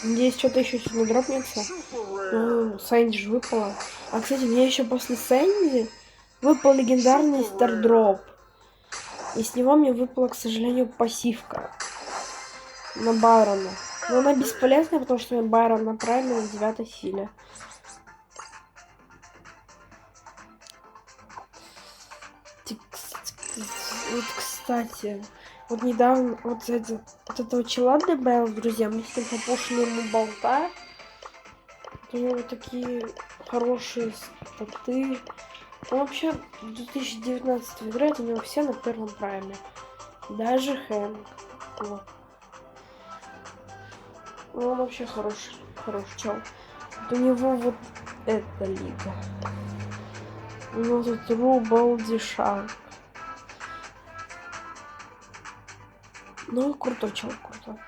Надеюсь, что-то еще сегодня дропнется. Ну, Сэнди же выпало. А, кстати, мне еще после Сэнди выпал легендарный Стардроп. И с него мне выпала, к сожалению, пассивка на Байрона. Но она бесполезная, потому что я Байрон направил на 9 силе. Вот, кстати, вот недавно вот этого чела добавил, друзья, мы с ним попушили ему болта. У него такие хорошие статы. Он вообще в 2019 играет, у него все на первом прайме. Даже Хэнк. Вот. Ну, он вообще хороший чел. Вот у него вот эта лига. У него тут Рубалдиша. Ну, крутой чел, крутой.